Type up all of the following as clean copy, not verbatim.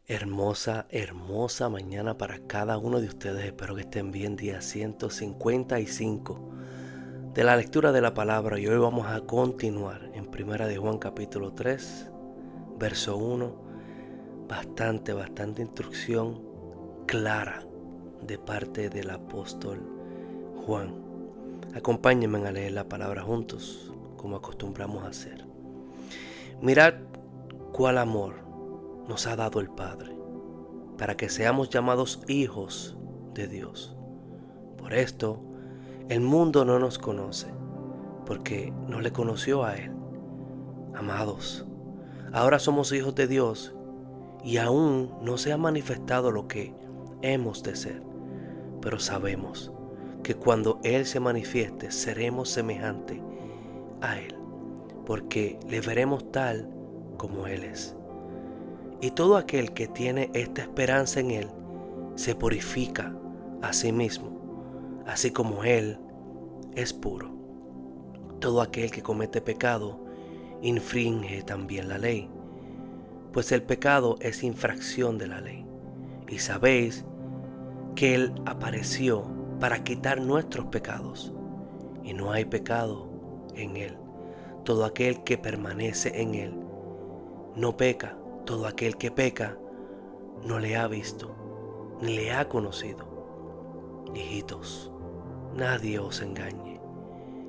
Hermosa, hermosa mañana para cada uno de ustedes. Espero que estén bien. Día 155 de la lectura de la palabra. Y hoy vamos a continuar en Primera de Juan capítulo 3, verso 1. Bastante instrucción clara de parte del apóstol Juan. Acompáñenme a leer la palabra juntos, como acostumbramos a hacer. Mirad cuál amor nos ha dado el Padre, para que seamos llamados hijos de Dios. Por esto, el mundo no nos conoce, porque no le conoció a Él. Amados, ahora somos hijos de Dios, y aún no se ha manifestado lo que hemos de ser. Pero sabemos que cuando Él se manifieste, seremos semejantes a Él, porque le veremos tal como Él es. Y todo aquel que tiene esta esperanza en Él se purifica a sí mismo, así como Él es puro. Todo aquel que comete pecado infringe también la ley, pues el pecado es infracción de la ley. Y sabéis que Él apareció para quitar nuestros pecados, y no hay pecado en Él. Todo aquel que permanece en Él no peca. Todo aquel que peca no le ha visto, ni le ha conocido. Hijitos, nadie os engañe.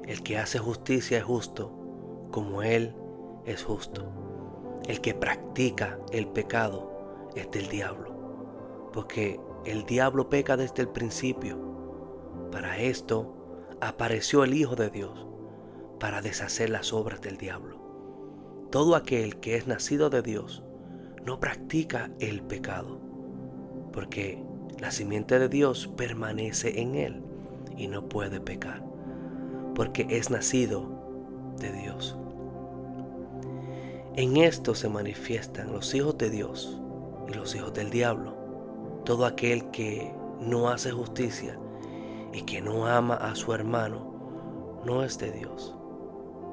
El que hace justicia es justo, como Él es justo. El que practica el pecado es del diablo, porque el diablo peca desde el principio. Para esto apareció el Hijo de Dios, para deshacer las obras del diablo. Todo aquel que es nacido de Dios no practica el pecado, porque la simiente de Dios permanece en él y no puede pecar, porque es nacido de Dios. En esto se manifiestan los hijos de Dios y los hijos del diablo. Todo aquel que no hace justicia y que no ama a su hermano no es de Dios,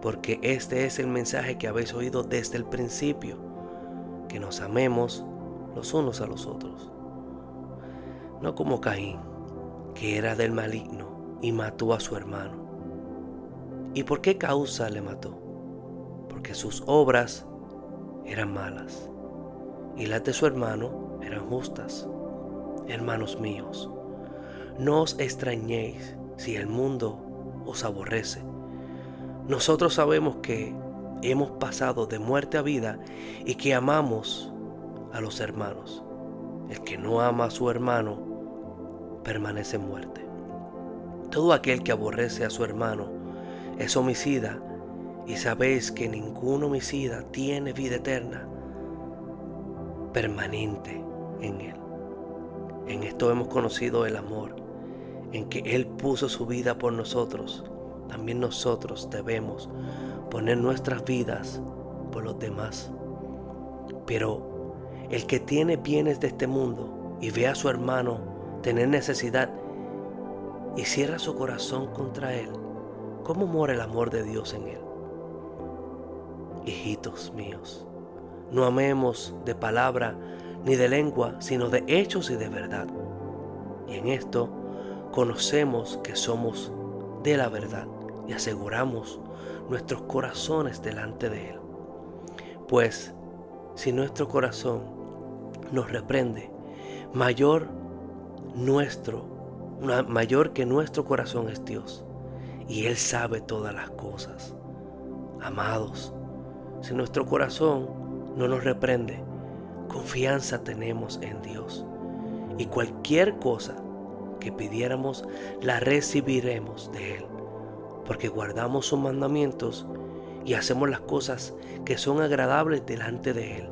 porque este es el mensaje que habéis oído desde el principio, que nos amemos los unos a los otros. No como Caín, que era del maligno y mató a su hermano. ¿Y por qué causa le mató? Porque sus obras eran malas y las de su hermano eran justas. Hermanos míos, no os extrañéis si el mundo os aborrece. Nosotros sabemos que hemos pasado de muerte a vida y que amamos a los hermanos. El que no ama a su hermano permanece en muerte. Todo aquel que aborrece a su hermano es homicida, y sabéis que ningún homicida tiene vida eterna permanente en él. En esto hemos conocido el amor, en que Él puso su vida por nosotros. También nosotros debemos poner nuestras vidas por los demás. Pero el que tiene bienes de este mundo y ve a su hermano tener necesidad y cierra su corazón contra él, ¿cómo mora el amor de Dios en él? Hijitos míos, no amemos de palabra ni de lengua, sino de hechos y de verdad. Y en esto conocemos que somos de la verdad y aseguramos nuestros corazones delante de Él. Pues si nuestro corazón nos reprende, mayor que nuestro corazón es Dios, y Él sabe todas las cosas. Amados, si nuestro corazón no nos reprende, confianza tenemos en Dios, y cualquier cosa que pidiéramos la recibiremos de Él, porque guardamos sus mandamientos y hacemos las cosas que son agradables delante de Él.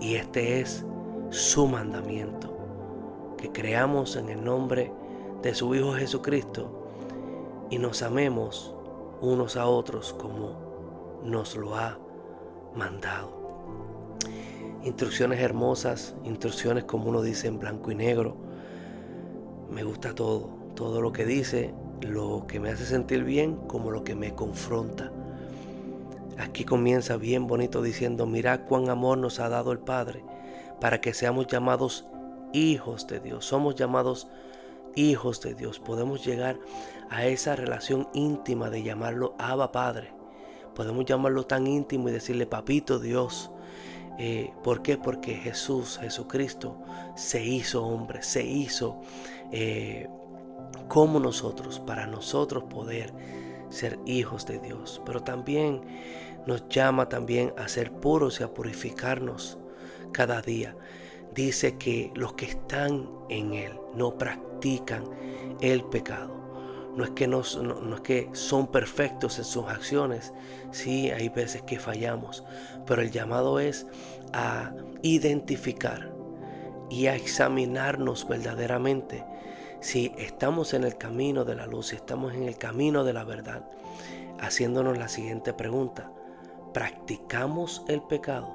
Y este es su mandamiento, que creamos en el nombre de su Hijo Jesucristo y nos amemos unos a otros como nos lo ha mandado. Instrucciones hermosas, instrucciones como uno dice en blanco y negro. Me gusta todo lo que dice, lo que me hace sentir bien como lo que me confronta. Aquí comienza bien bonito diciendo: mirad cuán amor nos ha dado el Padre para que seamos llamados hijos de Dios. Somos llamados hijos de Dios. Podemos llegar a esa relación íntima de llamarlo Abba Padre. Podemos llamarlo tan íntimo y decirle Papito Dios. ¿Por qué? Porque Jesucristo se hizo hombre, se hizo como nosotros, para nosotros poder ser hijos de Dios. Pero también nos llama también a ser puros y a purificarnos cada día. Dice que los que están en Él no practican el pecado. No es que son perfectos en sus acciones. Sí, hay veces que fallamos, pero el llamado es a identificar y a examinarnos verdaderamente si estamos en el camino de la luz, si estamos en el camino de la verdad, haciéndonos la siguiente pregunta: ¿practicamos el pecado?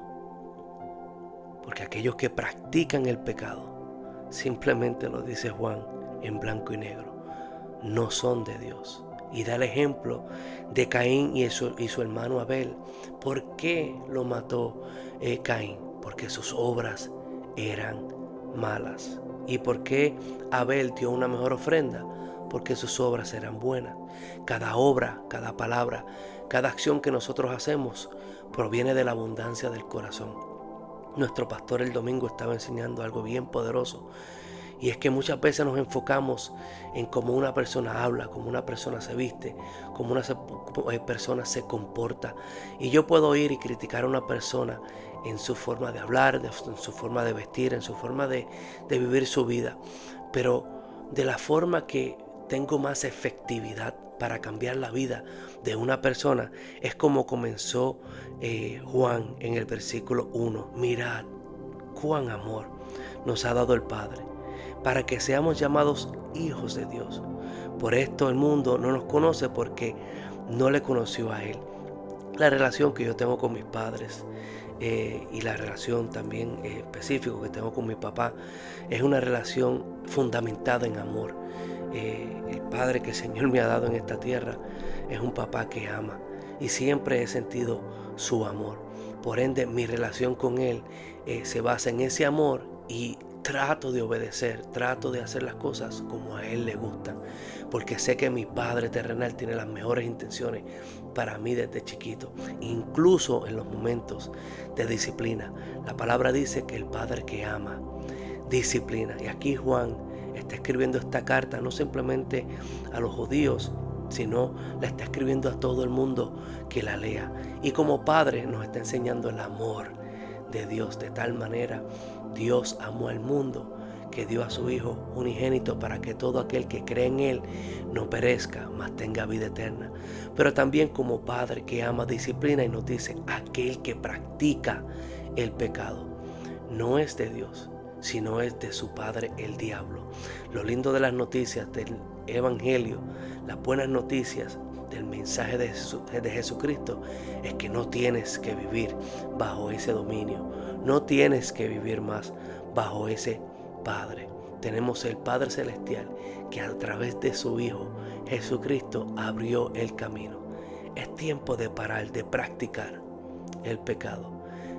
Porque aquellos que practican el pecado, simplemente lo dice Juan en blanco y negro, no son de Dios. Y da el ejemplo de Caín y su hermano Abel. ¿Por qué lo mató Caín? Porque sus obras eran malas. ¿Y por qué Abel dio una mejor ofrenda? Porque sus obras eran buenas. Cada obra, cada palabra, cada acción que nosotros hacemos proviene de la abundancia del corazón. Nuestro pastor el domingo estaba enseñando algo bien poderoso. Y es que muchas veces nos enfocamos en cómo una persona habla, cómo una persona se viste, cómo una persona se comporta. Y yo puedo ir y criticar a una persona en su forma de hablar, en su forma de vestir, en su forma de vivir su vida. Pero de la forma que tengo más efectividad para cambiar la vida de una persona es como comenzó Juan en el versículo 1. Mirad cuán amor nos ha dado el Padre, para que seamos llamados hijos de Dios. Por esto el mundo no nos conoce, porque no le conoció a Él. La relación que yo tengo con mis padres y la relación también específica que tengo con mi papá es una relación fundamentada en amor. El Padre que el Señor me ha dado en esta tierra es un papá que ama, y siempre he sentido su amor. Por ende, mi relación con Él se basa en ese amor, y trato de obedecer, trato de hacer las cosas como a Él le gustan, porque sé que mi Padre terrenal tiene las mejores intenciones para mí desde chiquito, incluso en los momentos de disciplina. La palabra dice que el Padre que ama, disciplina. Y aquí Juan está escribiendo esta carta no simplemente a los judíos, sino la está escribiendo a todo el mundo que la lea. Y como Padre nos está enseñando el amor de Dios. De tal manera Dios amó al mundo que dio a su Hijo unigénito, para que todo aquel que cree en Él no perezca, mas tenga vida eterna. Pero también como Padre que ama, disciplina, y nos dice: aquel que practica el pecado no es de Dios, sino es de su padre el diablo. Lo lindo de las noticias del Evangelio, las buenas noticias del mensaje de Jesucristo, es que no tienes que vivir bajo ese dominio, no tienes que vivir más bajo ese Padre. Tenemos el Padre Celestial que a través de su Hijo Jesucristo abrió el camino. Es tiempo de parar de practicar el pecado,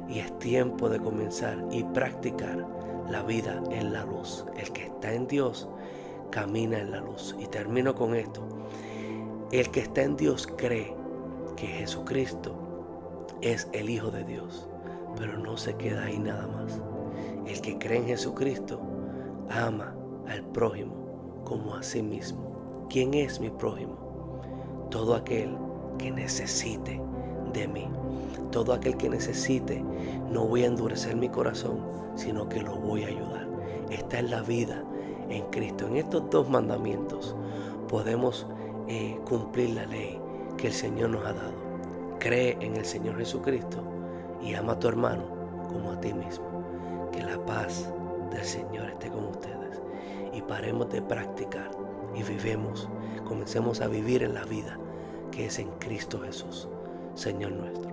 y es tiempo de comenzar y practicar la vida en la luz. El que está en Dios camina en la luz. Y termino con esto: el que está en Dios cree que Jesucristo es el Hijo de Dios, pero no se queda ahí nada más. El que cree en Jesucristo ama al prójimo como a sí mismo. ¿Quién es mi prójimo? Todo aquel que necesite de mí. Todo aquel que necesite. No voy a endurecer mi corazón, sino que lo voy a ayudar. Esta es la vida en Cristo. En estos dos mandamientos podemos cumplir la ley que el Señor nos ha dado. Cree en el Señor Jesucristo y ama a tu hermano como a ti mismo. Que la paz del Señor esté con ustedes, y paremos de practicar y comencemos a vivir en la vida que es en Cristo Jesús, Señor nuestro.